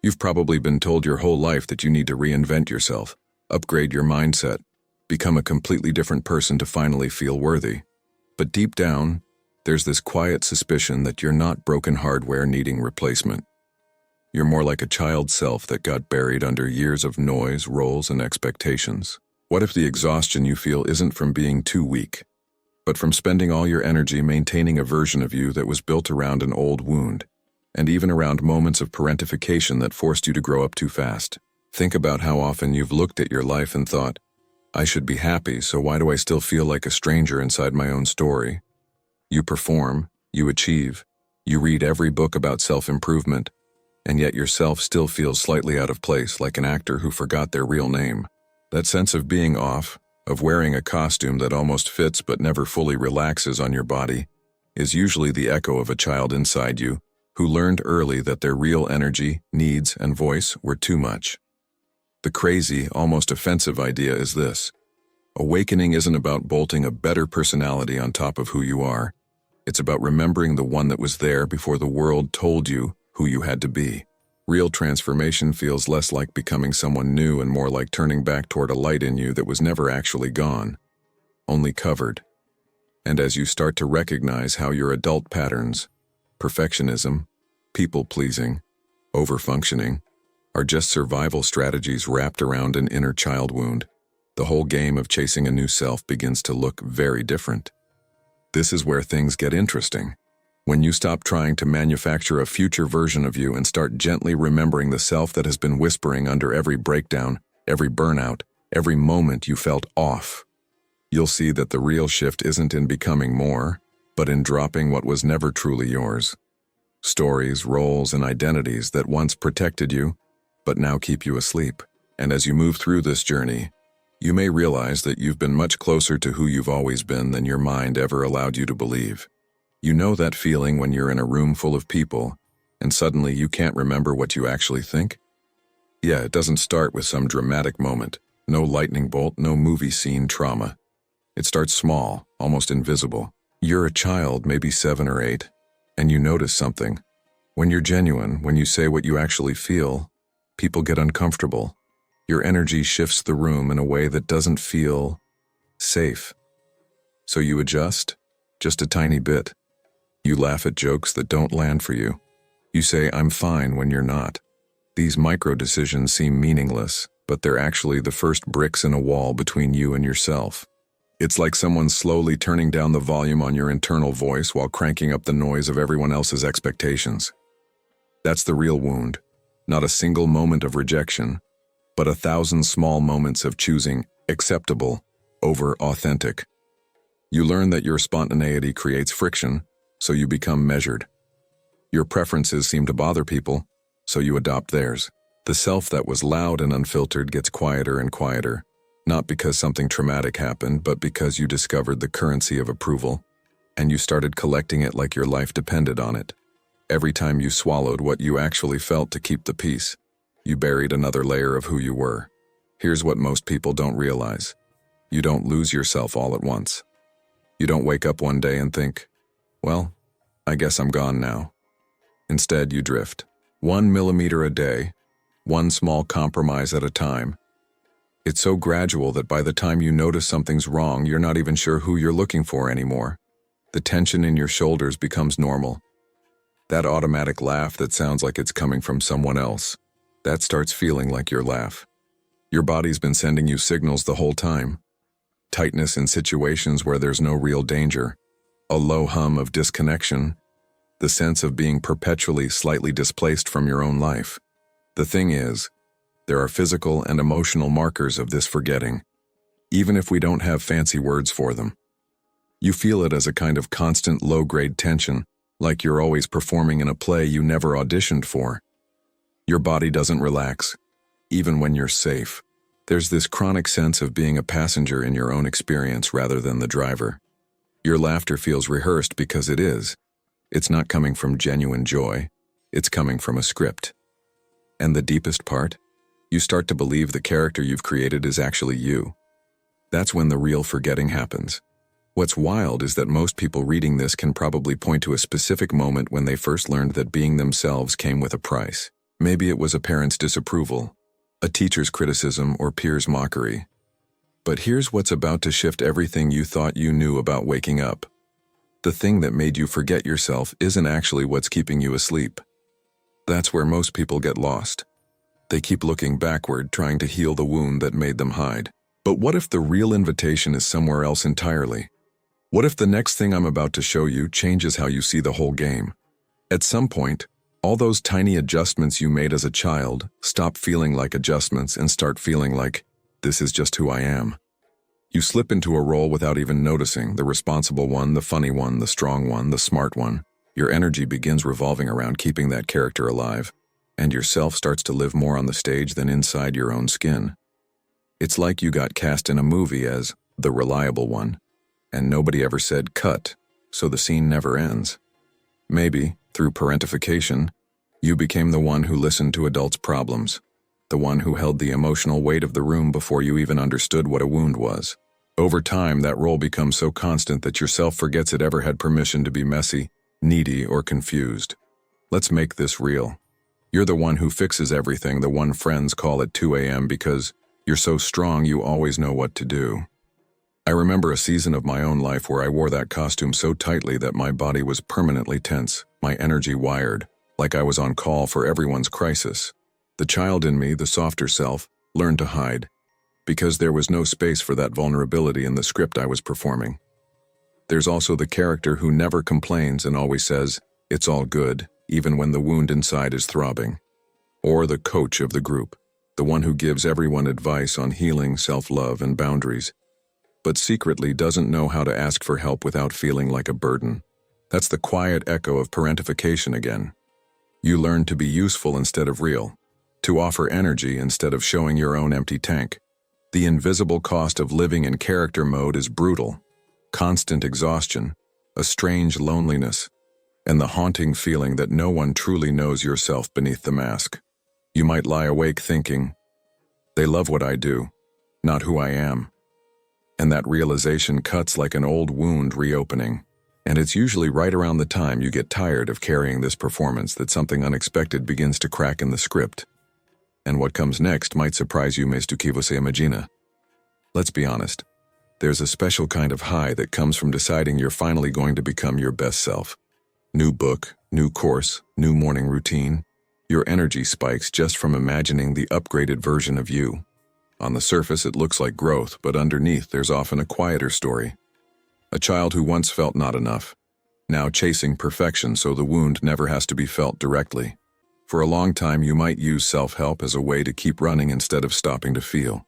You've probably been told your whole life that you need to reinvent yourself, upgrade your mindset, become a completely different person to finally feel worthy. But deep down, there's this quiet suspicion that you're not broken hardware needing replacement. You're more like a child self that got buried under years of noise, roles, and expectations. What if the exhaustion you feel isn't from being too weak, but from spending all your energy maintaining a version of you that was built around an old wound, and even around moments of parentification that forced you to grow up too fast? Think about how often you've looked at your life and thought, I should be happy, so why do I still feel like a stranger inside my own story? You perform, you achieve, you read every book about self-improvement, and yet yourself still feels slightly out of place, like an actor who forgot their real name. That sense of being off, of wearing a costume that almost fits but never fully relaxes on your body, is usually the echo of a child inside you who learned early that their real energy, needs, and voice were too much. The crazy, almost offensive idea is this: awakening isn't about bolting a better personality on top of who you are. It's about remembering the one that was there before the world told you who you had to be. Real transformation feels less like becoming someone new and more like turning back toward a light in you that was never actually gone, only covered. And as you start to recognize how your adult patterns, perfectionism, people-pleasing, overfunctioning, are just survival strategies wrapped around an inner child wound, the whole game of chasing a new self begins to look very different. This is where things get interesting. When you stop trying to manufacture a future version of you and start gently remembering the self that has been whispering under every breakdown, every burnout, every moment you felt off, you'll see that the real shift isn't in becoming more, but in dropping what was never truly yours. Stories, roles, and identities that once protected you, but now keep you asleep. And as you move through this journey, you may realize that you've been much closer to who you've always been than your mind ever allowed you to believe. You know that feeling when you're in a room full of people, and suddenly you can't remember what you actually think? Yeah, it doesn't start with some dramatic moment. No lightning bolt, no movie scene trauma. It starts small, almost invisible. You're a child, maybe 7 or 8, and you notice something. When you're genuine, when you say what you actually feel, people get uncomfortable. Your energy shifts the room in a way that doesn't feel safe. So you adjust, just a tiny bit. You laugh at jokes that don't land for you. You say, I'm fine, when you're not. These micro decisions seem meaningless, but they're actually the first bricks in a wall between you and yourself. It's like someone slowly turning down the volume on your internal voice while cranking up the noise of everyone else's expectations. That's the real wound. Not a single moment of rejection, but 1,000 small moments of choosing acceptable over authentic. You learn that your spontaneity creates friction, so you become measured. Your preferences seem to bother people, so you adopt theirs. The self that was loud and unfiltered gets quieter and quieter, not because something traumatic happened, but because you discovered the currency of approval, and you started collecting it like your life depended on it. Every time you swallowed what you actually felt to keep the peace, you buried another layer of who you were. Here's what most people don't realize. You don't lose yourself all at once. You don't wake up one day and think, well, I guess I'm gone now. Instead, you drift. 1 millimeter a day, one small compromise at a time. It's so gradual that by the time you notice something's wrong, you're not even sure who you're looking for anymore. The tension in your shoulders becomes normal. That automatic laugh that sounds like it's coming from someone else, that starts feeling like your laugh. Your body's been sending you signals the whole time. Tightness in situations where there's no real danger, a low hum of disconnection, the sense of being perpetually slightly displaced from your own life. The thing is, there are physical and emotional markers of this forgetting, even if we don't have fancy words for them. You feel it as a kind of constant low-grade tension, like you're always performing in a play you never auditioned for. Your body doesn't relax, even when you're safe. There's this chronic sense of being a passenger in your own experience rather than the driver. Your laughter feels rehearsed because it is. It's not coming from genuine joy. It's coming from a script. And the deepest part? You start to believe the character you've created is actually you. That's when the real forgetting happens. What's wild is that most people reading this can probably point to a specific moment when they first learned that being themselves came with a price. Maybe it was a parent's disapproval, a teacher's criticism, or peer's mockery. But here's what's about to shift everything you thought you knew about waking up. The thing that made you forget yourself isn't actually what's keeping you asleep. That's where most people get lost. They keep looking backward, trying to heal the wound that made them hide. But what if the real invitation is somewhere else entirely? What if the next thing I'm about to show you changes how you see the whole game? At some point, all those tiny adjustments you made as a child stop feeling like adjustments and start feeling like, this is just who I am. You slip into a role without even noticing, the responsible one, the funny one, the strong one, the smart one. Your energy begins revolving around keeping that character alive, and yourself starts to live more on the stage than inside your own skin. It's like you got cast in a movie as the reliable one, and nobody ever said cut, so the scene never ends. Maybe, through parentification, you became the one who listened to adults' problems, the one who held the emotional weight of the room before you even understood what a wound was. Over time, that role becomes so constant that yourself forgets it ever had permission to be messy, needy, or confused. Let's make this real. You're the one who fixes everything, the one friends call at 2 a.m. because you're so strong you always know what to do. I remember a season of my own life where I wore that costume so tightly that my body was permanently tense, my energy wired, like I was on call for everyone's crisis. The child in me, the softer self, learned to hide, because there was no space for that vulnerability in the script I was performing. There's also the character who never complains and always says, it's all good, even when the wound inside is throbbing. Or the coach of the group, the one who gives everyone advice on healing, self-love, and boundaries, but secretly doesn't know how to ask for help without feeling like a burden. That's the quiet echo of parentification again. You learn to be useful instead of real, to offer energy instead of showing your own empty tank. The invisible cost of living in character mode is brutal. Constant exhaustion, a strange loneliness, and the haunting feeling that no one truly knows yourself beneath the mask. You might lie awake thinking, they love what I do, not who I am. And that realization cuts like an old wound reopening. And it's usually right around the time you get tired of carrying this performance that something unexpected begins to crack in the script. And what comes next might surprise you, mesto que você imagina. Let's be honest. There's a special kind of high that comes from deciding you're finally going to become your best self. New book, new course, new morning routine. Your energy spikes just from imagining the upgraded version of you. On the surface, it looks like growth, but underneath, there's often a quieter story. A child who once felt not enough, now chasing perfection so the wound never has to be felt directly. For a long time, you might use self-help as a way to keep running instead of stopping to feel.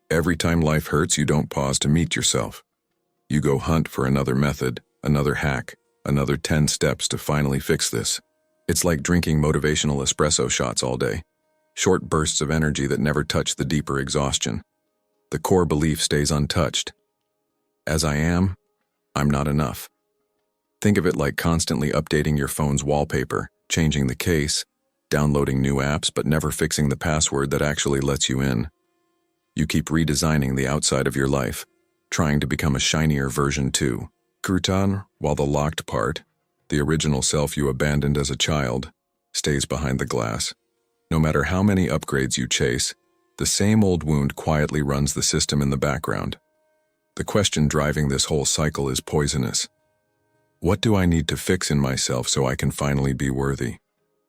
Every time life hurts, you don't pause to meet yourself. You go hunt for another method, another hack, another 10 steps to finally fix this. It's like drinking motivational espresso shots all day. Short bursts of energy that never touch the deeper exhaustion. The core belief stays untouched. As I am, I'm not enough. Think of it like constantly updating your phone's wallpaper, changing the case, downloading new apps but never fixing the password that actually lets you in. You keep redesigning the outside of your life, trying to become a shinier version too. Kurtan, while the locked part, the original self you abandoned as a child, stays behind the glass. No matter how many upgrades you chase, the same old wound quietly runs the system in the background. The question driving this whole cycle is poisonous. What do I need to fix in myself so I can finally be worthy?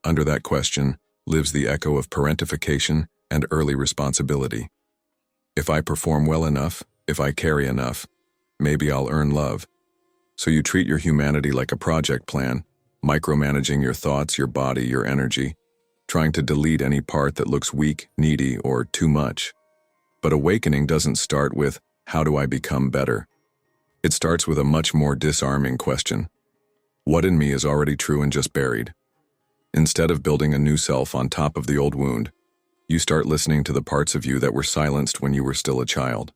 Under that question lives the echo of parentification and early responsibility. If I perform well enough, if I carry enough, maybe I'll earn love. So you treat your humanity like a project plan, micromanaging your thoughts, your body, your energy, trying to delete any part that looks weak, needy, or too much. But awakening doesn't start with, how do I become better? It starts with a much more disarming question. What in me is already true and just buried? Instead of building a new self on top of the old wound, you start listening to the parts of you that were silenced when you were still a child.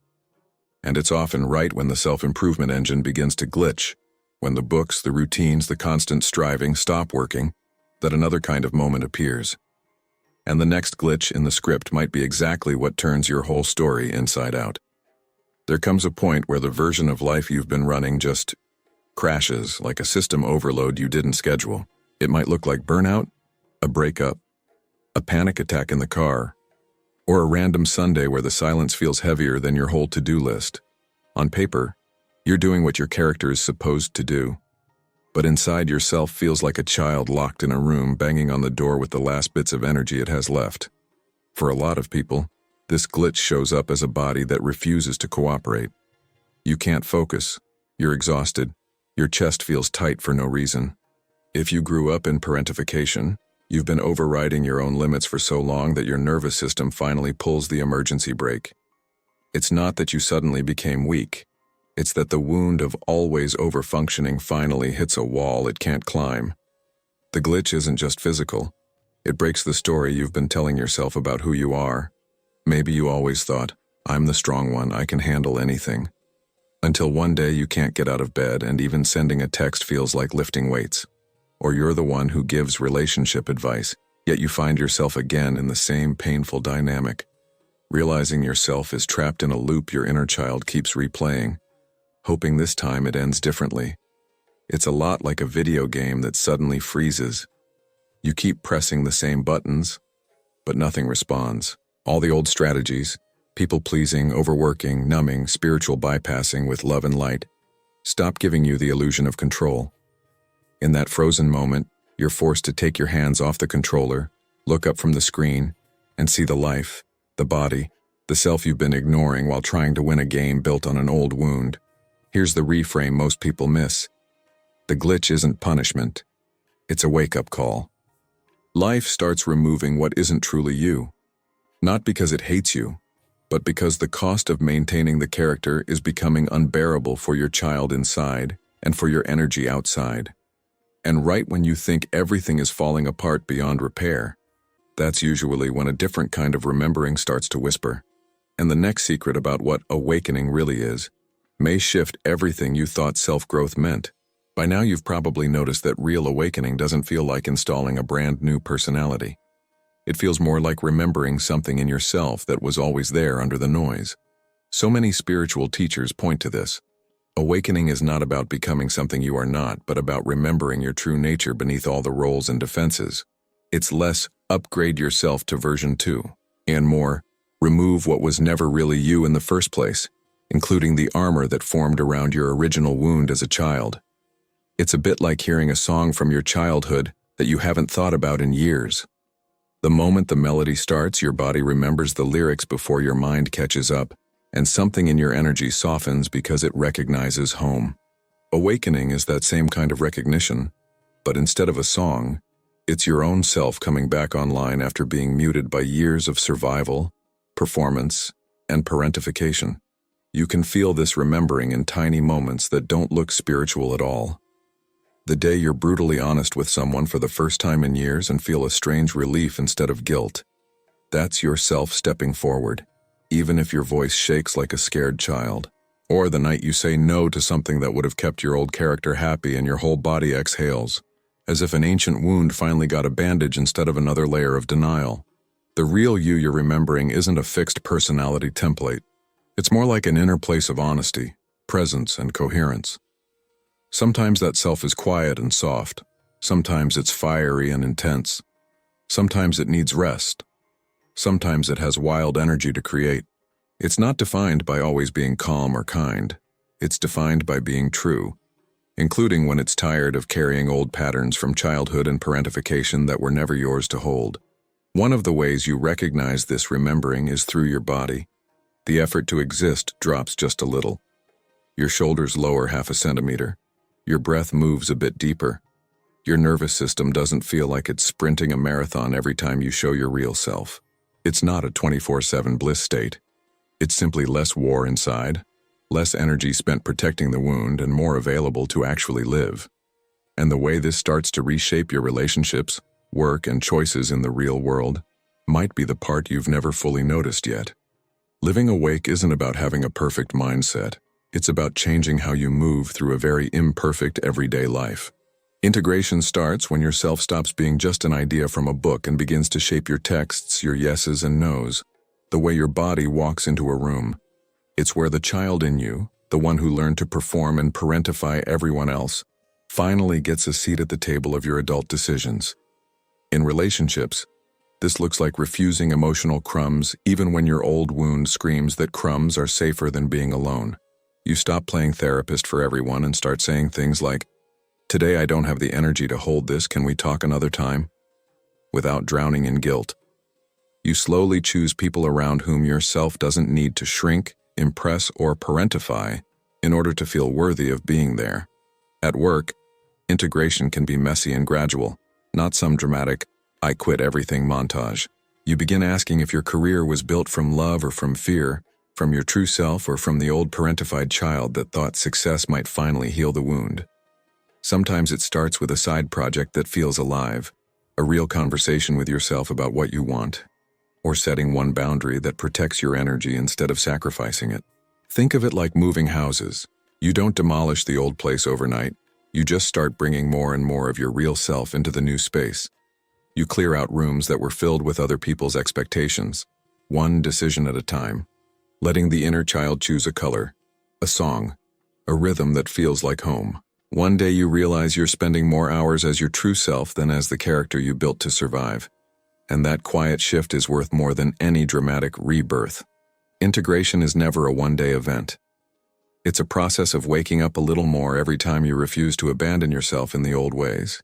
And it's often right when the self-improvement engine begins to glitch, when the books, the routines, the constant striving stop working, that another kind of moment appears. And the next glitch in the script might be exactly what turns your whole story inside out. There comes a point where the version of life you've been running just crashes like a system overload you didn't schedule. It might look like burnout, a breakup, a panic attack in the car, or a random Sunday where the silence feels heavier than your whole to-do list. On paper, you're doing what your character is supposed to do, but inside yourself feels like a child locked in a room banging on the door with the last bits of energy it has left. For a lot of people, this glitch shows up as a body that refuses to cooperate. You can't focus, you're exhausted, your chest feels tight for no reason. If you grew up in parentification, you've been overriding your own limits for so long that your nervous system finally pulls the emergency brake. It's not that you suddenly became weak. It's that the wound of always overfunctioning finally hits a wall it can't climb. The glitch isn't just physical. It breaks the story you've been telling yourself about who you are. Maybe you always thought, I'm the strong one, I can handle anything. Until one day you can't get out of bed and even sending a text feels like lifting weights. Or you're the one who gives relationship advice, yet you find yourself again in the same painful dynamic. Realizing yourself is trapped in a loop your inner child keeps replaying, hoping this time it ends differently. It's a lot like a video game that suddenly freezes. You keep pressing the same buttons, but nothing responds. All the old strategies, people-pleasing, overworking, numbing, spiritual bypassing with love and light, stop giving you the illusion of control. In that frozen moment, you're forced to take your hands off the controller, look up from the screen, and see the life, the body, the self you've been ignoring while trying to win a game built on an old wound. Here's the reframe most people miss. The glitch isn't punishment. It's a wake-up call. Life starts removing what isn't truly you. Not because it hates you, but because the cost of maintaining the character is becoming unbearable for your child inside and for your energy outside. And right when you think everything is falling apart beyond repair, that's usually when a different kind of remembering starts to whisper. And the next secret about what awakening really is may shift everything you thought self-growth meant. By now you've probably noticed that real awakening doesn't feel like installing a brand new personality. It feels more like remembering something in yourself that was always there under the noise. So many spiritual teachers point to this. Awakening is not about becoming something you are not, but about remembering your true nature beneath all the roles and defenses. It's less upgrade yourself to version 2, and more remove what was never really you in the first place, including the armor that formed around your original wound as a child. It's a bit like hearing a song from your childhood that you haven't thought about in years. The moment the melody starts, your body remembers the lyrics before your mind catches up, and something in your energy softens because it recognizes home. Awakening is that same kind of recognition, but instead of a song, it's your own self coming back online after being muted by years of survival, performance, and parentification. You can feel this remembering in tiny moments that don't look spiritual at all. The day you're brutally honest with someone for the first time in years and feel a strange relief instead of guilt. That's yourself stepping forward, even if your voice shakes like a scared child. Or the night you say no to something that would have kept your old character happy and your whole body exhales, as if an ancient wound finally got a bandage instead of another layer of denial. The real you you're remembering isn't a fixed personality template. It's more like an inner place of honesty, presence, and coherence. Sometimes that self is quiet and soft. Sometimes it's fiery and intense. Sometimes it needs rest. Sometimes it has wild energy to create. It's not defined by always being calm or kind. It's defined by being true, including when it's tired of carrying old patterns from childhood and parentification that were never yours to hold. One of the ways you recognize this remembering is through your body. The effort to exist drops just a little. Your shoulders lower half a centimeter. Your breath moves a bit deeper. Your nervous system doesn't feel like it's sprinting a marathon every time you show your real self. It's not a 24/7 bliss state. It's simply less war inside, less energy spent protecting the wound, and more available to actually live. And the way this starts to reshape your relationships, work, and choices in the real world might be the part you've never fully noticed yet. Living awake isn't about having a perfect mindset. It's about changing how you move through a very imperfect everyday life. Integration starts when yourself stops being just an idea from a book and begins to shape your texts, your yeses and nos, the way your body walks into a room. It's where the child in you, the one who learned to perform and parentify everyone else, finally gets a seat at the table of your adult decisions. In relationships, This looks like refusing emotional crumbs even when your old wound screams that crumbs are safer than being alone. You stop playing therapist for everyone and start saying things like, "Today I don't have the energy to hold this, can we talk another time?" Without drowning in guilt. You slowly choose people around whom yourself doesn't need to shrink, impress, or parentify in order to feel worthy of being there. At work, integration can be messy and gradual, not some dramatic, "I quit everything" montage. You begin asking if your career was built from love or from fear, from your true self or from the old parentified child that thought success might finally heal the wound. Sometimes it starts with a side project that feels alive, a real conversation with yourself about what you want, or setting one boundary that protects your energy instead of sacrificing it. Think of it like moving houses. You don't demolish the old place overnight. You just start bringing more and more of your real self into the new space. You clear out rooms that were filled with other people's expectations, one decision at a time, letting the inner child choose a color, a song, a rhythm that feels like home. One day you realize you're spending more hours as your true self than as the character you built to survive. And that quiet shift is worth more than any dramatic rebirth. Integration is never a one-day event. It's a process of waking up a little more every time you refuse to abandon yourself in the old ways.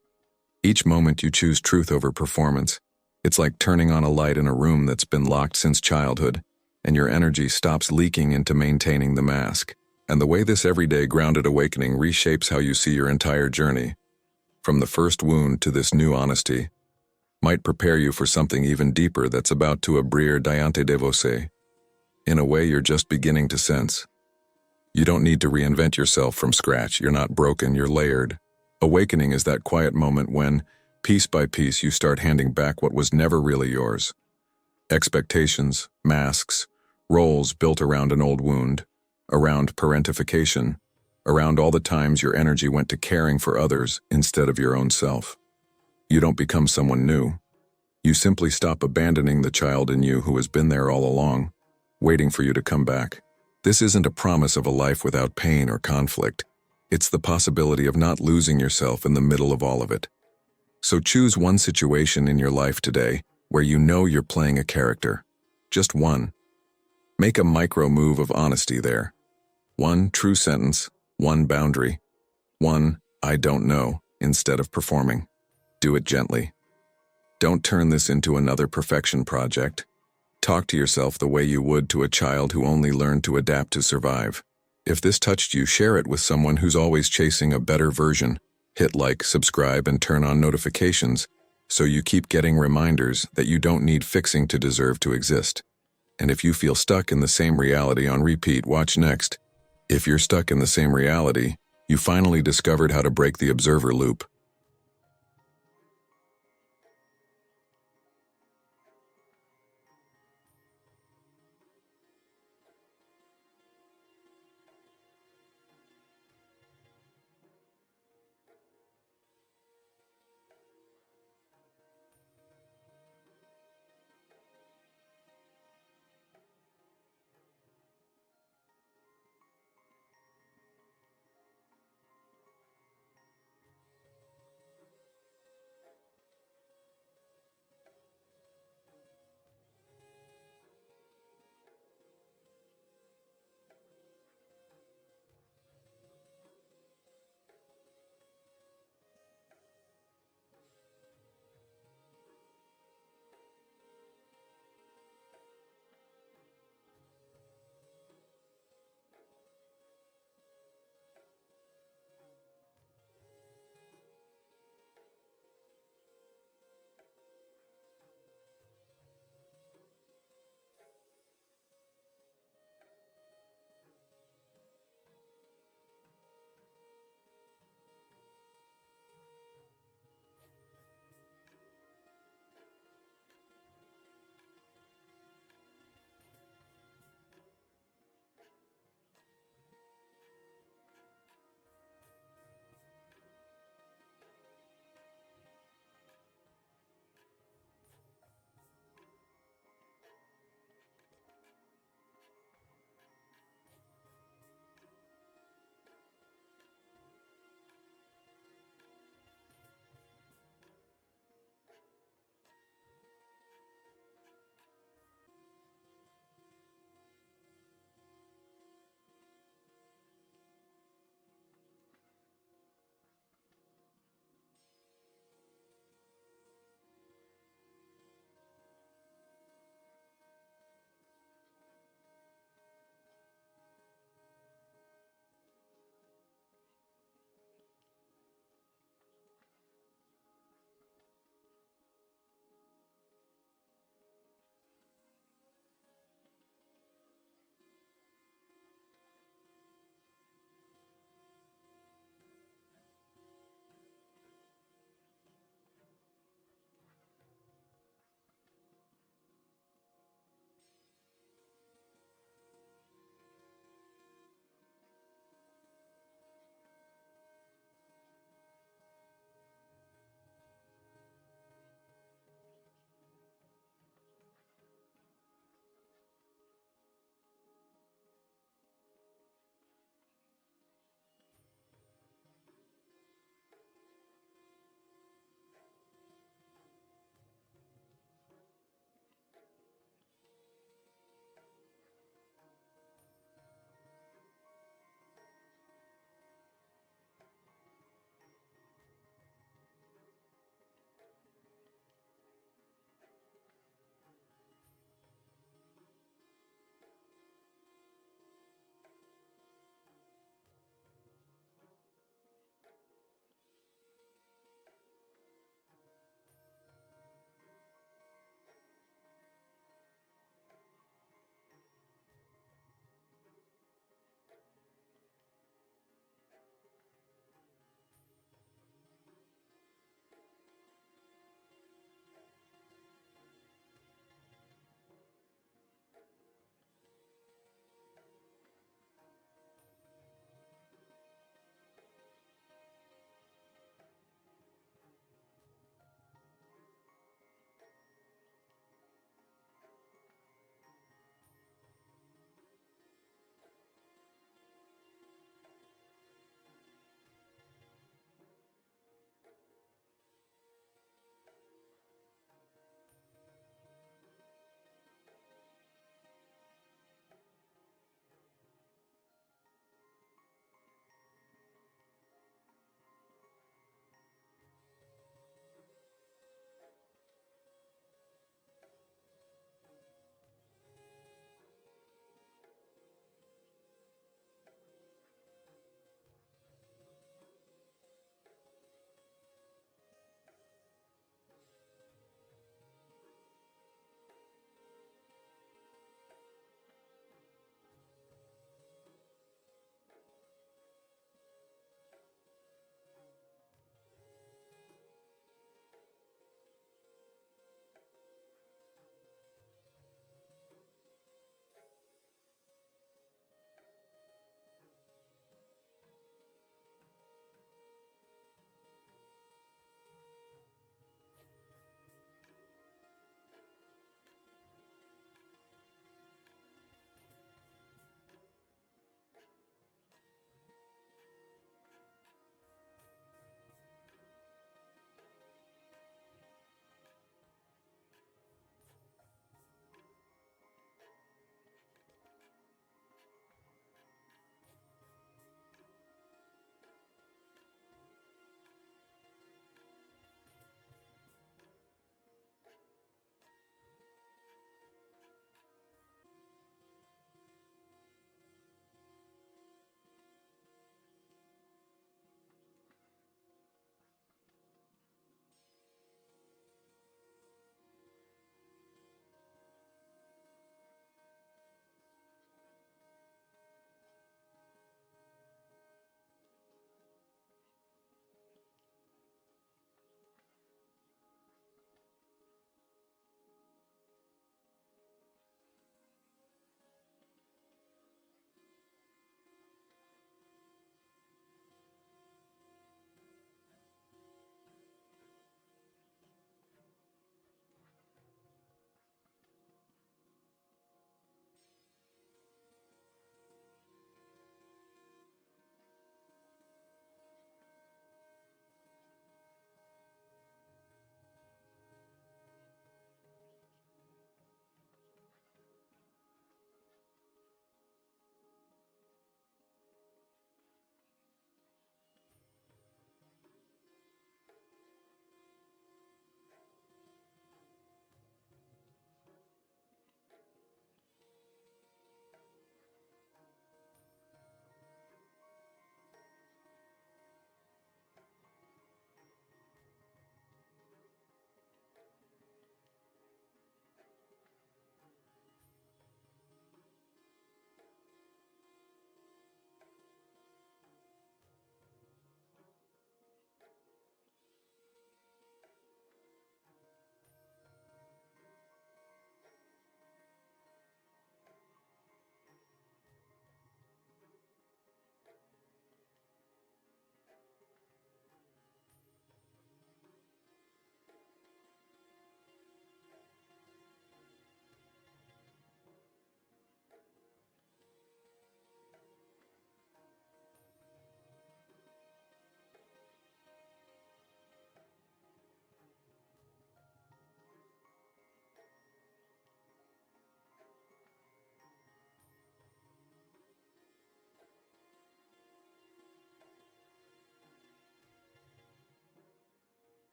Each moment you choose truth over performance. It's like turning on a light in a room that's been locked since childhood, and your energy stops leaking into maintaining the mask. And the way this everyday grounded awakening reshapes how you see your entire journey, from the first wound to this new honesty, might prepare you for something even deeper that's about to abrir diante de você. In a way you're just beginning to sense. You don't need to reinvent yourself from scratch. You're not broken, you're layered. Awakening is that quiet moment when, piece by piece, you start handing back what was never really yours. Expectations, masks, roles built around an old wound, around parentification, around all the times your energy went to caring for others instead of your own self. You don't become someone new. You simply stop abandoning the child in you who has been there all along, waiting for you to come back. This isn't a promise of a life without pain or conflict. It's the possibility of not losing yourself in the middle of all of it. So choose one situation in your life today where you know you're playing a character. Just one. Make a micro move of honesty there. One true sentence, one boundary, one "I don't know" instead of performing. Do it gently. Don't turn this into another perfection project. Talk to yourself the way you would to a child who only learned to adapt to survive. If this touched you, share it with someone who's always chasing a better version. Hit like, subscribe, and turn on notifications so you keep getting reminders that you don't need fixing to deserve to exist. And if you feel stuck in the same reality on repeat, watch next. If you're stuck in the same reality, you finally discovered how to break the observer loop.